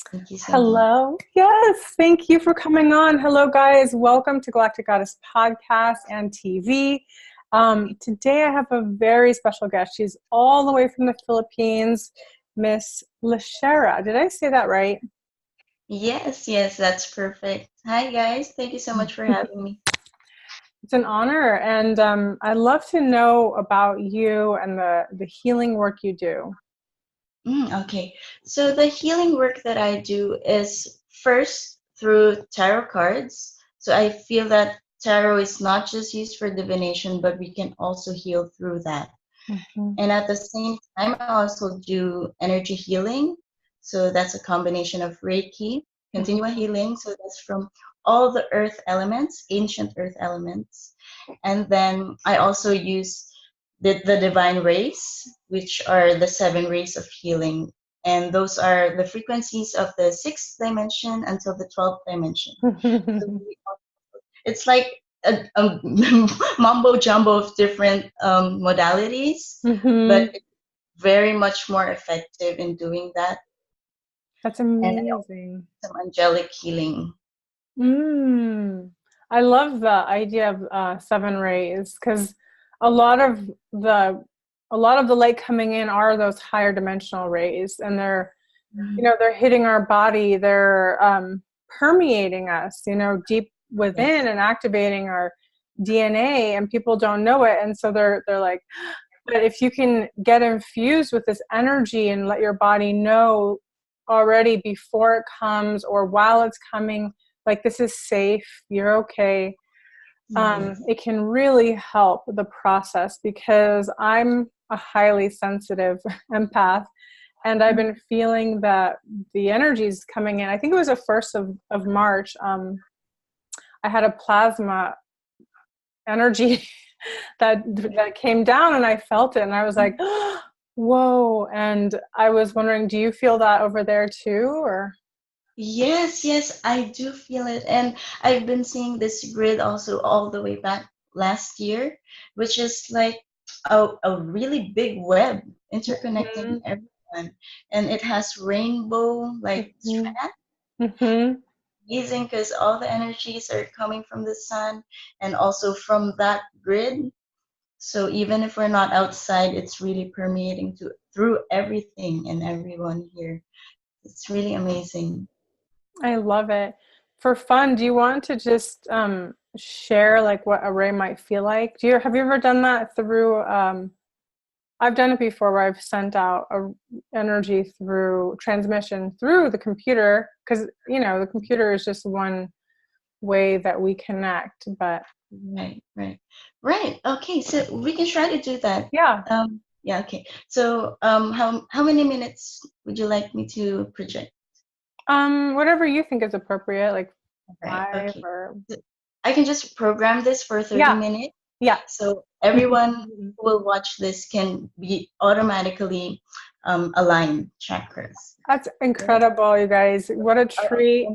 Thank you so much. Hello. Yes, thank you for coming on. Hello, guys. Welcome to Galactic Goddess Podcast and TV. Today, I have a very special guest. She's all the way from the Philippines, Miss Leshara. Did I say that right? Yes, yes, that's perfect. Hi, guys. Thank you so much for having me. It's an honor, and I'd love to know about you and the healing work you do. Okay, so the healing work that I do is first through tarot cards. So I feel that tarot is not just used for divination, but we can also heal through that. Mhm. And at the same time, I also do energy healing. So that's a combination of Reiki, continual Mhm. healing. So that's from all the earth elements, ancient earth elements. And then I also use the divine rays, which are the seven rays of healing. And those are the frequencies of the sixth dimension until the 12th dimension. So it's like a mumbo jumbo of different modalities, but Mhm. it's very much more effective in doing that. That's And I also amazing. do some angelic healing. Mm. I love the idea of seven rays because a lot of the a lot of the light coming in are those higher dimensional rays, and they're hitting our body. They're permeating us, deep within Yes. and activating our DNA, and people don't know it, and so they're like, but if you can get infused with this energy and let your body know already before it comes or while it's coming, like this is safe, you're okay, Yes. it can really help the process because I'm a highly sensitive empath, and I've been feeling that the energies coming in. I think it was the 1st of March. I had a plasma energy that came down, and I felt it, and I was like, whoa. And I was wondering, do you feel that over there too, or? Yes, yes, I do feel it. And I've been seeing this grid also all the way back last year, which is like a really big web interconnecting Mhm. everyone. And it has rainbow like Mhm. strands. Mhm. Amazing because all the energies are coming from the sun and also from that grid. So even if we're not outside, it's really permeating to through everything and everyone here. It's really amazing. I love it. For fun, do you want to just share like what a ray might feel like? Have you ever done that through I've done it before where I've sent out a energy through transmission through the computer, because the computer is just one way that we connect, but Right, right, right. Okay, so we can try to do that. yeah. Yeah, okay. So, how many minutes would you like me to project? Whatever you think is appropriate, like Right, 5 okay. or So I can just program this for 30 yeah, minutes. yeah. So everyone who will watch this can be automatically aligned chakras. That's Right? incredible, you guys. What a Are treat.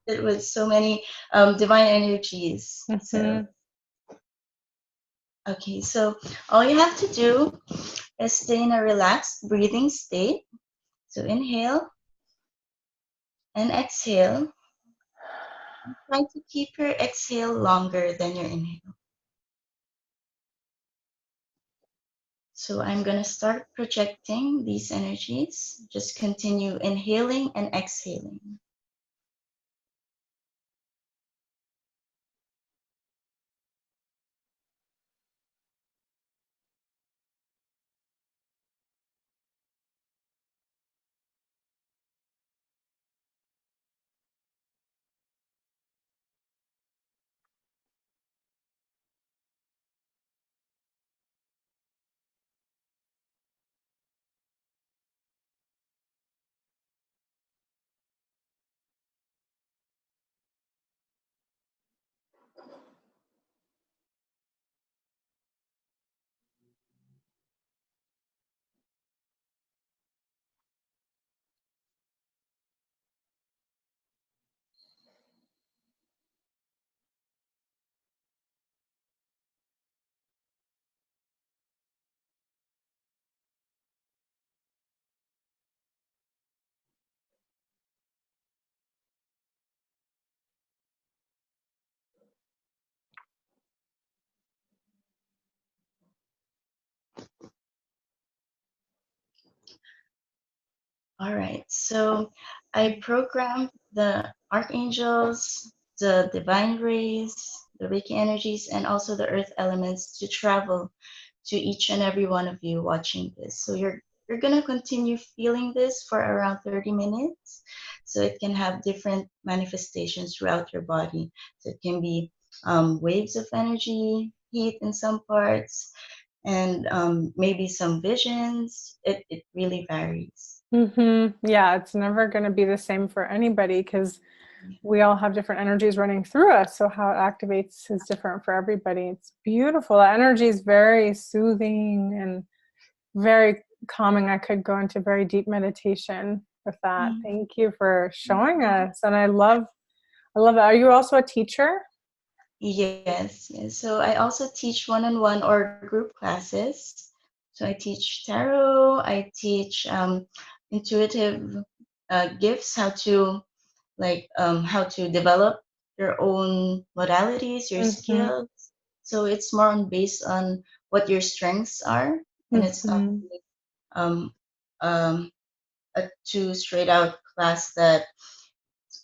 connected with so many divine energies. So, Hmm. okay, so all you have to do is stay in a relaxed breathing state. So inhale and exhale. Try to keep your exhale longer than your inhale. So I'm going to start projecting these energies. Just continue inhaling and exhaling. All right. So I programmed the archangels, the divine rays, the Reiki energies, and also the earth elements to travel to each and every one of you watching this. So you're gonna continue feeling this for around 30 minutes. So it can have different manifestations throughout your body. So it can be waves of energy, heat in some parts, and maybe some visions. It really varies. Yeah, it's never going to be the same for anybody because we all have different energies running through us. So how it activates is different for everybody. It's beautiful. The energy is very soothing and very calming. I could go into very deep meditation with that. Mhm. Thank you for showing us. And I love it. Are you also a teacher? Yes, yes. So I also teach one-on-one or group classes. So I teach tarot, I teach intuitive gifts, how to develop your own modalities, your Mm-hmm. skills. So it's more on based on what your strengths are, and it's not Mm-hmm. like um, um, a two straight out class that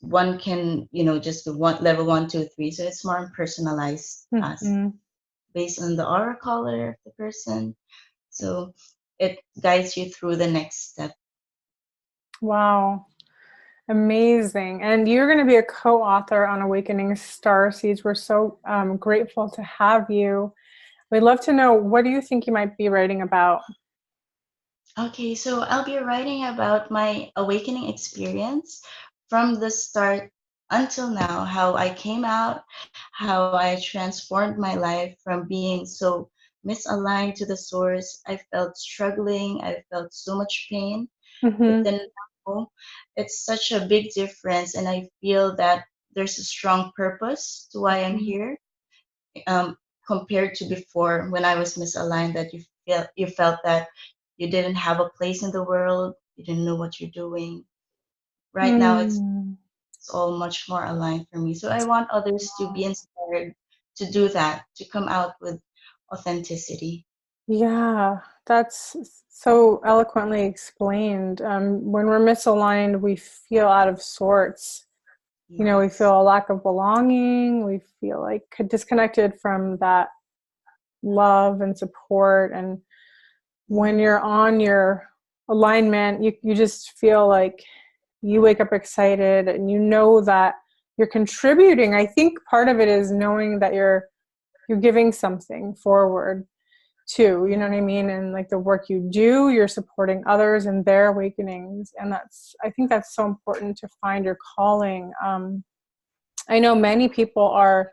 one can, just do one level one, two, three. So it's more personalized class Mm-hmm. based on the aura color of the person. So it guides you through the next step. Wow. Amazing. And you're going to be a co-author on Awakening Starseeds. We're so grateful to have you. We'd love to know, what do you think you might be writing about? Okay, so I'll be writing about my awakening experience from the start until now, how I came out, how I transformed my life from being so misaligned to the source. I felt struggling, I felt so much pain, but Mm-hmm. then now it's such a big difference, and I feel that there's a strong purpose to why I'm here, um, compared to before when I was misaligned, that you felt that you didn't have a place in the world, you didn't know what you're doing. Right now, Mm. it's all much more aligned for me. So I want others to be inspired to do that, to come out with authenticity. Yeah, that's so eloquently explained. When we're misaligned, we feel out of sorts. You know, we Yes. feel a lack of belonging. We feel like disconnected from that love and support. And when Yes. you're on your alignment, you just feel like you wake up excited and you know that you're contributing. I think part of it is knowing that you're giving something forward too, you Yeah. know what I mean? And like the work you do, you're supporting others and their awakenings. And I think that's so important to find your calling. I know many people are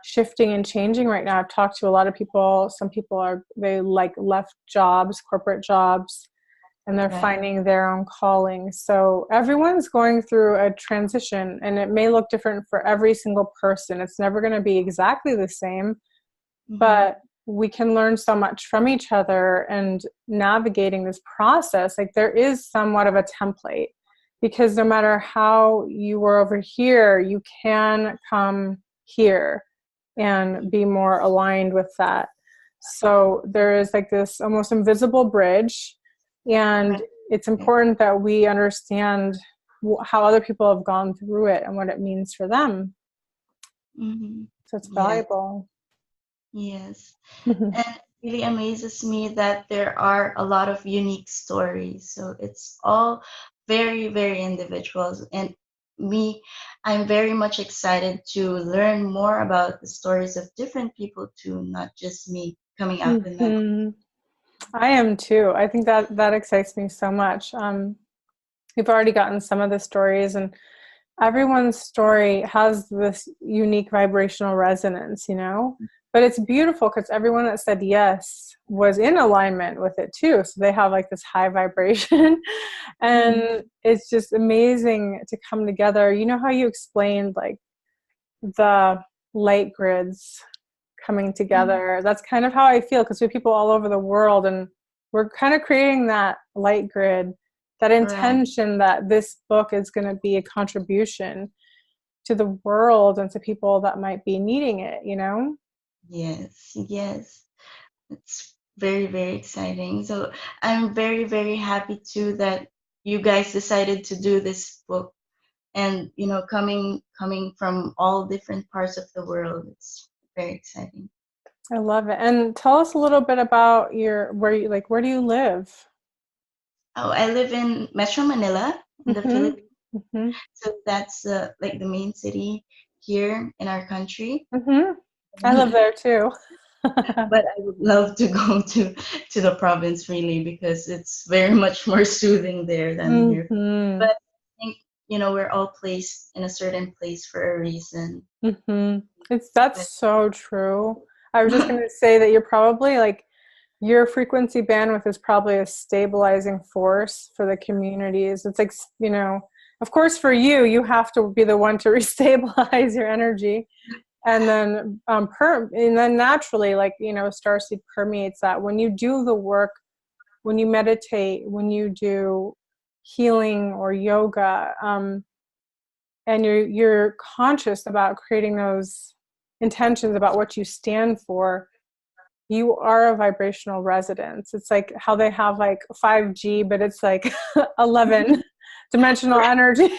shifting and changing right now. I've talked to a lot of people. Some people they like left jobs, corporate jobs, and they're Right. finding their own calling. So everyone's going through a transition, and it may look different for every single person. It's never going to be exactly the same, Hmm. but we can learn so much from each other and navigating this process. Like there is somewhat of a template, because no matter how you were over here, you can come here and be more aligned with that. So there is like this almost invisible bridge, and Right. it's Right. important that we understand how other people have gone through it and what it means for them. Hmm. So it's Yes. valuable. Yes. And it really amazes me that there are a lot of unique stories. So it's all very, very individuals. And me, I'm very much excited to learn more about the stories of different people too, not just me coming out with my. Hmm. I am too. I think that excites me so much. We've already gotten some of the stories, and everyone's story has this unique vibrational resonance, you know? But it's beautiful because everyone that said yes was in alignment with it too. So they have like this high vibration. Mhm. And it's just amazing to come together. You know how you explained like the light grids coming Mhm. together? That's kind of how I feel, because we have people all over the world, and we're kind of creating that light grid, that Right. intention that this book is going to be a contribution to the world and to people that might be needing it, you know? Yes. Yes. It's very, very exciting. So I'm very, very happy too that you guys decided to do this book, and coming from all different parts of the world, it's very exciting. I love it. And tell us a little bit about where do you live? Oh, I live in Metro Manila in the Mm-hmm. Philippines. Mm-hmm. So that's like the main city here in our country. Mm-hmm. I live there too. But I would love to go to the province, really, because it's very much more soothing there than here. Mm-hmm. But I think we're all placed in a certain place for a reason. Mm-hmm. That's so true. I was just gonna say that you're probably like your frequency bandwidth is probably a stabilizing force for the communities. It's like, of course for you, you have to be the one to restabilize your energy. And then and then naturally, like, Starseed permeates that. When you do the work, when you meditate, when you do healing or yoga, and you're conscious about creating those intentions about what you stand for, you are a vibrational resonance. It's like how they have like 5G, but it's like 11 dimensional energy.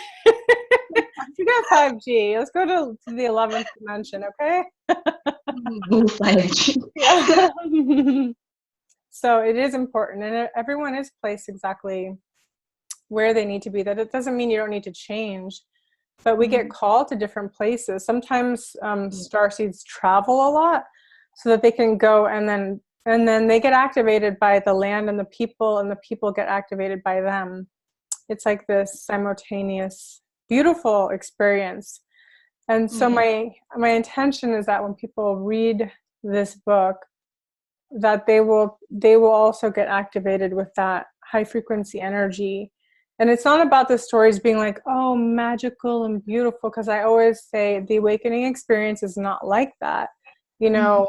Forget 5G. Let's go to the 11th dimension, okay? Go 5G. Yeah. So it is important, and everyone is placed exactly where they need to be. That it doesn't mean you don't need to change, but we get called to different places. Sometimes starseeds travel a lot so that they can go, and then they get activated by the land and the people get activated by them. It's like this simultaneous beautiful experience. And so Yeah. my intention is that when people read this book, that they will also get activated with that high frequency energy. And it's not about the stories being like, oh, magical and beautiful, because I always say the awakening experience is not like that. You know,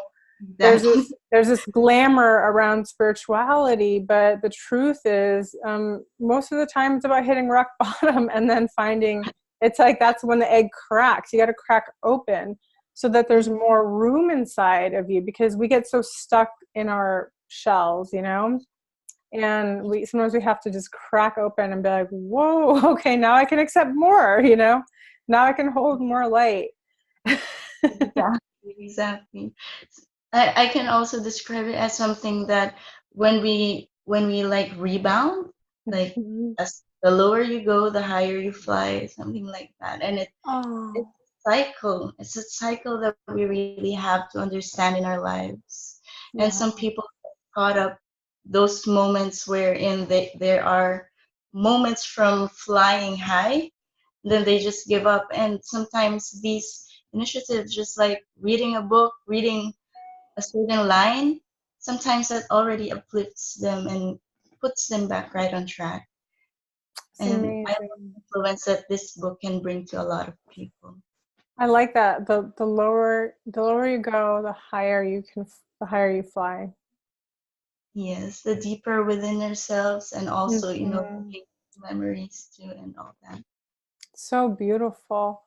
there's Exactly. this glamour around spirituality, but the truth is, most of the time it's about hitting rock bottom and then finding, it's like that's when the egg cracks. You got to crack open so that there's more room inside of you, because we get so stuck in our shells, and we sometimes we have to just crack open and be like, whoa, okay, now I can accept more, now I can hold more light. Exactly. Exactly. I can also describe it as something that when we like rebound, like Mhm. as the lower you go, the higher you fly, something like that. And it's Oh, a cycle. It's a cycle that we really have to understand in our lives. And some yeah. people get caught up those moments wherein there are moments from flying high, then they just give up. And sometimes these initiatives, just like reading a book, reading a certain line, sometimes that already uplifts them and puts them back right on track. It's And I love amazing. the influence that this book can bring to a lot of people. I like that. The lower you go, the higher you fly. Yes, the deeper within ourselves, and also, Hmm. looking at memories too and all that. So beautiful.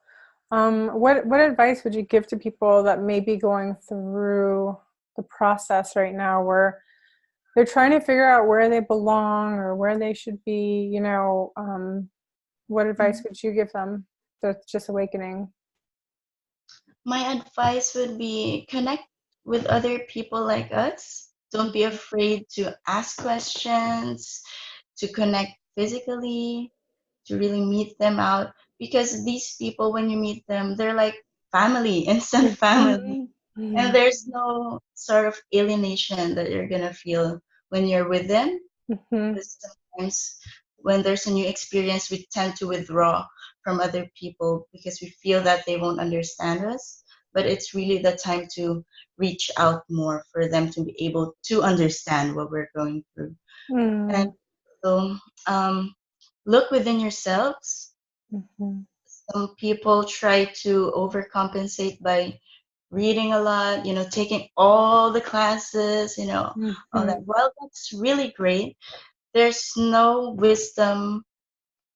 What advice would you give to people that may be going through the process right now, where they're trying to figure out where they belong or where they should be? What advice Mhm. would you give them that's just awakening? My advice would be connect with other people like us. Don't be afraid to ask questions, to connect physically, to really meet them out, because these people, when you meet them, they're like family, instant family. Mhm. And Mhm. there's no sort of alienation that you're gonna feel when you're with them, Mhm. because sometimes when there's a new experience, we tend to withdraw from other people because we feel that they won't understand us. But it's really the time to reach out more for them to be able to understand what we're going through. And Mm. so, um, look within yourselves. Mhm. Some people try to overcompensate by reading a lot, taking all the classes, all that. Mhm. Well, that's really great. There's no wisdom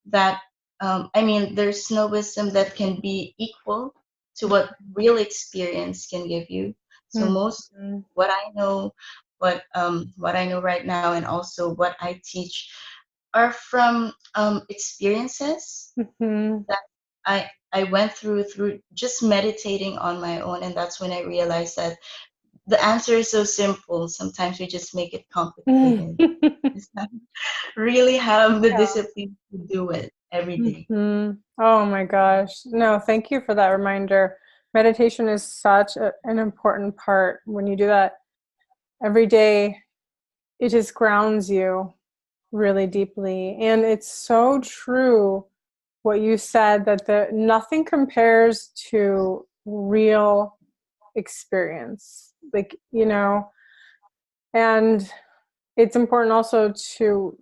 that, there's no wisdom that can be equal to what real experience can give you. So most Mhm. what I know, what I know right now, and also what I teach are from experiences Mm-hmm. that I went through just meditating on my own, and that's when I realized that the answer is so simple. Sometimes we just make it complicated. Just not really have the discipline to do it every day. Mm-hmm. Oh my gosh. No, thank you for that reminder. Meditation is such an important part. When you do that every day, it just grounds you really deeply. And it's so true what you said, that nothing compares to real experience. Like, and it's important also to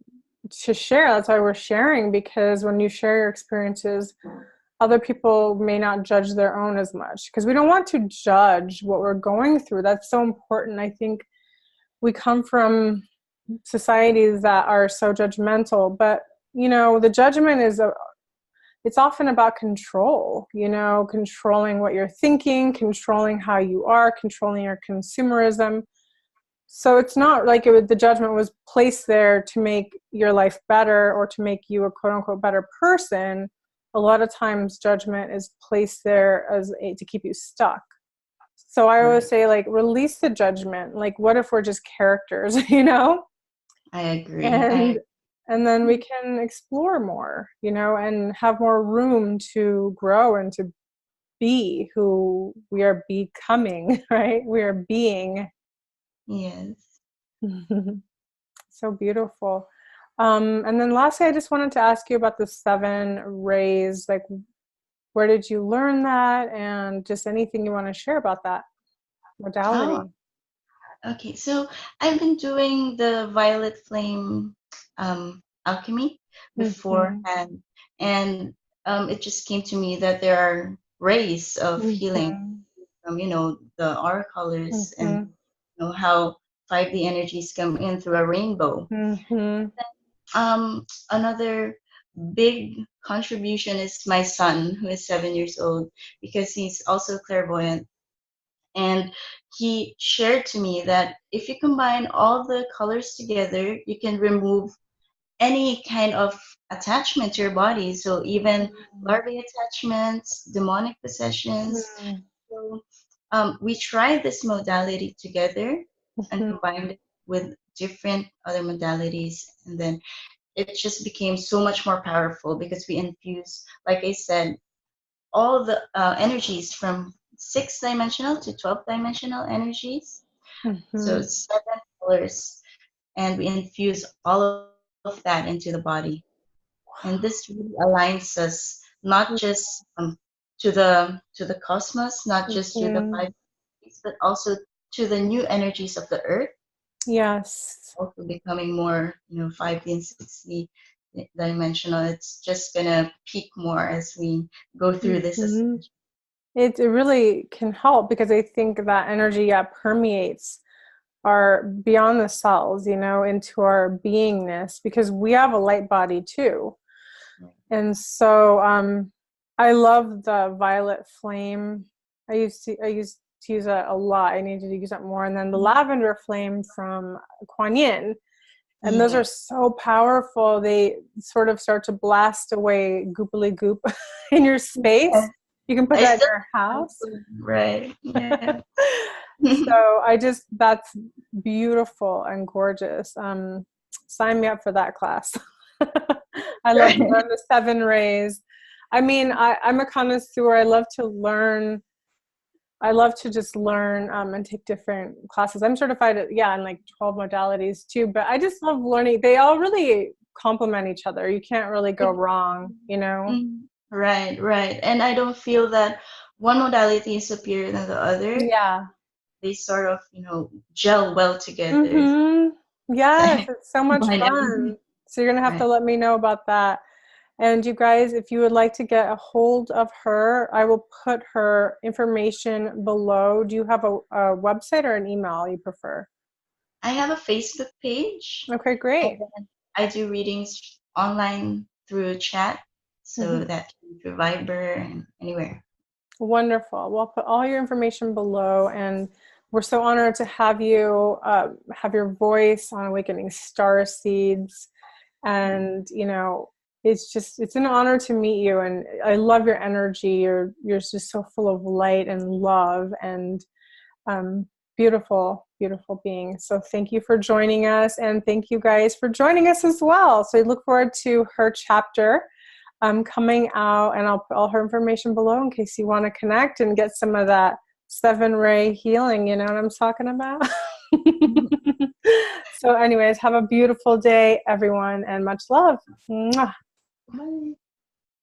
share. That's why we're sharing, because when you share your experiences, other people may not judge their own as much, because we don't want to judge what we're going through. That's so important. I think we come from societies that are so judgmental, but the judgment it's often about control, controlling what you're thinking, controlling how you are, controlling your consumerism. So it's not like the judgment was placed there to make your life better or to make you a quote unquote better person. A lot of times judgment is placed there to keep you stuck. So I always Right. say, like, release the judgment. Like, what if we're just characters, I agree. and then we can explore more, and have more room to grow and to be who we are becoming, right? We are being. Yes. So beautiful. And then lastly, I just wanted to ask you about the 7 rays. Like, where did you learn that? And just anything you want to share about that Oh, modality. okay. So I've been doing the violet flame alchemy Mm-hmm. beforehand, and it just came to me that there are rays of healing Mm-hmm. from, the aura colors, and Mm-hmm. how 5D energies come in through a rainbow. Mm-hmm. Another big contribution is my son, who is 7 years old, because he's also clairvoyant. And he shared to me that if you combine all the colors together, you can remove any kind of attachment to your body. So even larvae attachments, demonic possessions. So we tried this modality together and Mm-hmm. combined it with different other modalities. And then it just became so much more powerful because we infuse, like I said, all the energies from 6 dimensional to 12 dimensional energies. So Mm-hmm. it's 7 colors, and we infuse all of that into the body. And this really aligns us not just to the cosmos, not just to the five, Mm-hmm. but also to the new energies of the earth, Yes. also becoming more, 5D and 6D dimensional. It's just gonna peak more as we go through this Mm-hmm. ascension. It really can help, because I think that energy, permeates our beyond the cells, into our beingness, because we have a light body too. And so I love the violet flame. I used to use that a lot. I needed to use that more. And then the lavender flame from Kuan Yin. And those are Yeah. so powerful. They sort of start to blast away goopily goop in your space. Yeah. You can put I that in still your house. right. Yeah. So that's beautiful and gorgeous. Sign me up for that class. I love to Right. learn the 7 rays. I mean, I'm a connoisseur. I love to learn. I love to just learn and take different classes. I'm certified in like 12 modalities too, but I just love learning. They all really complement each other. You can't really go wrong. Right, right. And I don't feel that one modality is superior than the other. Yeah. They sort of, gel well together. Yes, it's so much Combine fun. everything. So you're gonna have to Right. let me know about that. And you guys, if you would like to get a hold of her, I will put her information below. Do you have a website or an email you prefer? I have a Facebook page, Okay, and great. then I do readings online through chat, so Mhm. that can be through Viber and anywhere. Wonderful. Well, I'll put all your information below, and we're so honored to have you have your voice on Awakening Starseeds. And, you know, it's an honor to meet you. And I love your energy. You're just so full of light and love, and beautiful, beautiful being. So thank you for joining us, and thank you guys for joining us as well. So I look forward to her chapter coming out, and I'll put all her information below in case you want to connect and get some of that 7-ray healing. You know what I'm talking about? So anyways, have a beautiful day, everyone, and much love. Mwah. Bye.